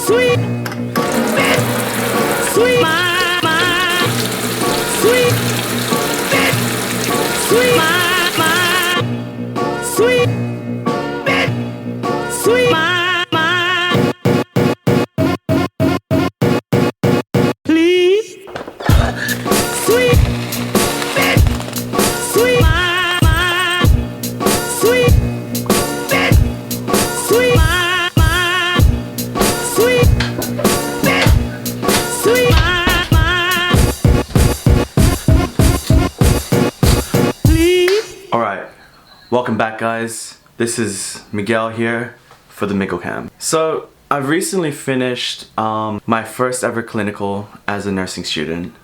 sweet, sweet, sweet, sweet, sweet, sweet, please, sweet, sweet, sweet, sweet, sweet, sweet, please. Alright, welcome back guys. This is Miguel here for the Miggle Cam. So, I've recently finished my first ever clinical as a nursing student,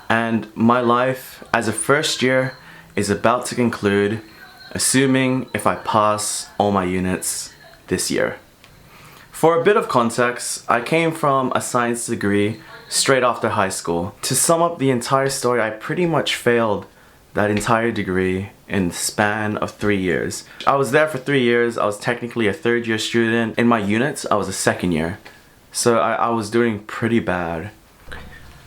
and my life as a first year is about to conclude, assuming if I pass all my units this year. For a bit of context, I came from a science degree straight after high school. To sum up the entire story, I pretty much failed that entire degree in the span of 3 years. I was there for 3 years. I was technically a third year student. In my units, I was a second year. So I was doing pretty bad.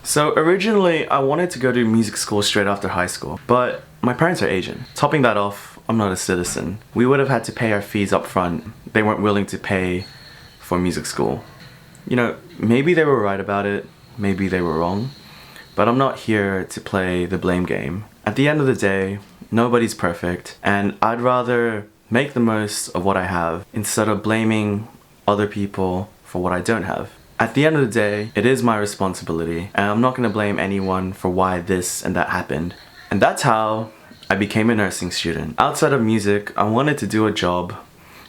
So originally, I wanted to go to music school straight after high school, but my parents are Asian. Topping that off, I'm not a citizen. We would have had to pay our fees up front. They weren't willing to pay for music school. You know, maybe they were right about it, maybe they were wrong, but I'm not here to play the blame game. At the end of the day, nobody's perfect, and I'd rather make the most of what I have instead of blaming other people for what I don't have. At the end of the day, it is my responsibility, and I'm not going to blame anyone for why this and that happened. And that's how I became a nursing student. Outside of music, I wanted to do a job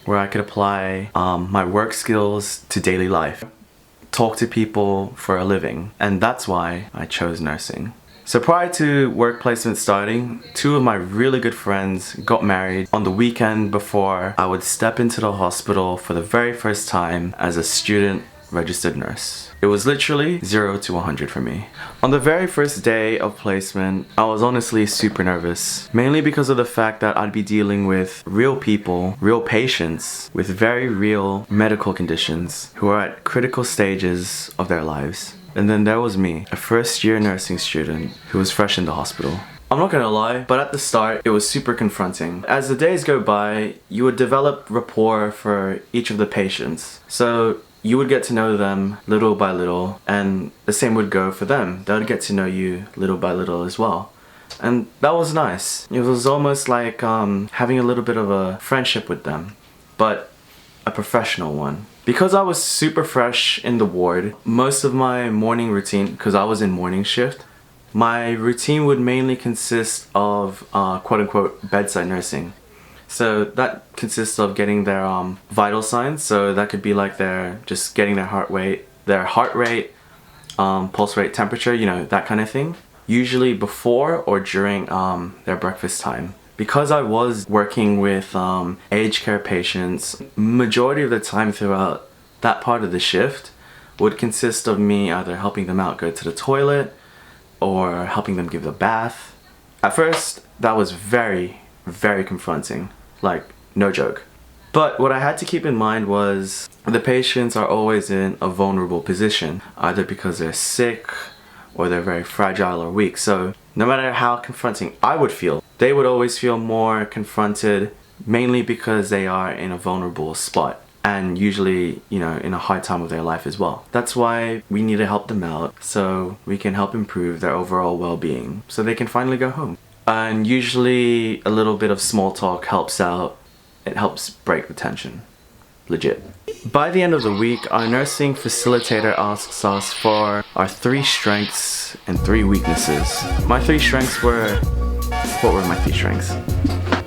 where I could apply my work skills to daily life, talk to people for a living, and that's why I chose nursing. So prior to work placement starting, 2 of my really good friends got married on the weekend before I would step into the hospital for the very first time as a student registered nurse. It was literally 0 to 100 for me. On the very first day of placement, I was honestly super nervous, mainly because of the fact that I'd be dealing with real people, real patients with very real medical conditions who are at critical stages of their lives. And then there was me, a first year nursing student who was fresh in the hospital. I'm not gonna lie, but at the start, it was super confronting. As the days go by, you would develop rapport for each of the patients. So you would get to know them little by little, and the same would go for them. They would get to know you little by little as well. And that was nice. It was almost like having a little bit of a friendship with them, but a professional one. Because I was super fresh in the ward, most of my morning routine, because I was in morning shift, my routine would mainly consist of quote-unquote bedside nursing. So that consists of getting their vital signs. So that could be like just getting their heart rate, pulse rate, temperature, you know, that kind of thing. Usually before or during their breakfast time. Because I was working with aged care patients, majority of the time throughout that part of the shift would consist of me either helping them out go to the toilet or helping them give a bath. At first, that was very, very confronting. Like, no joke. But what I had to keep in mind was the patients are always in a vulnerable position, either because they're sick or they're very fragile or weak. So no matter how confronting I would feel, they would always feel more confronted, mainly because they are in a vulnerable spot and usually, you know, in a hard time of their life as well. That's why we need to help them out so we can help improve their overall well-being so they can finally go home. And usually a little bit of small talk helps out. It helps break the tension. Legit. By the end of the week, our nursing facilitator asks us for our 3 strengths and 3 weaknesses. My 3 strengths were... What were my 3 strengths?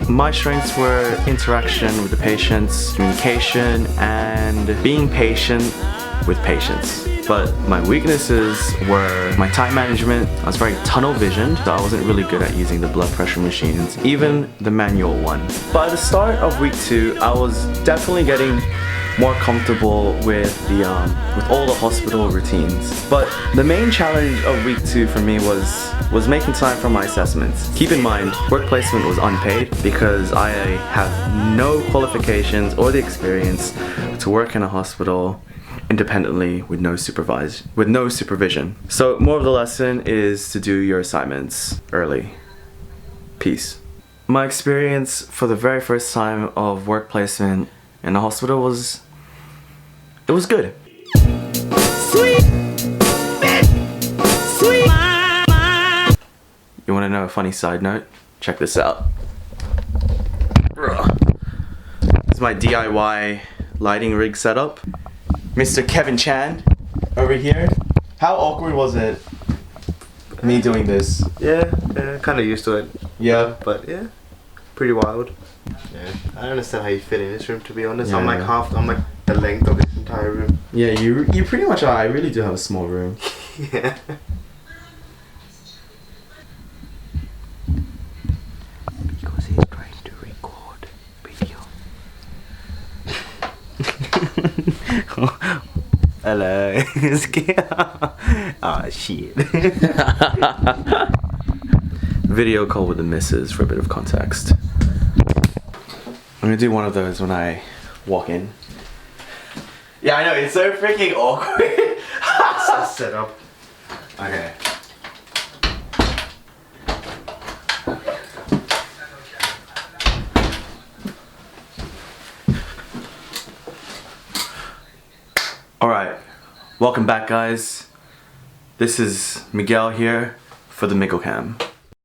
My strengths were interaction with the patients, communication, and being patient with patients. But my weaknesses were my time management. I was very tunnel visioned, so I wasn't really good at using the blood pressure machines, even the manual one. By the start of week 2, I was definitely getting more comfortable with all the hospital routines. But the main challenge of week 2 for me was making time for my assessments. Keep in mind, work placement was unpaid because I have no qualifications or the experience to work in a hospital independently with no supervision. So more of the lesson is to do your assignments early. Peace. My experience for the very first time of work placement in the hospital was good. Sweet. Sweet. You want to know a funny side note? Check this out. This is my DIY lighting rig setup. Mr. Kevin Chan over here. How awkward was it? Me doing this. Yeah, kind of used to it. Yeah. But yeah, pretty wild. Yeah, I don't understand how you fit in this room, to be honest. Yeah. I'm like the length of this entire room. Yeah, you pretty much are. I really do have a small room. Yeah. Because he's trying to record video. Hello. Oh shit. Video call with the missus for a bit of context. I'm gonna do one of those when I walk in. Yeah, I know, it's so freaking awkward. Set up. Okay. Alright, welcome back guys. This is Miguel here for the miggle cam.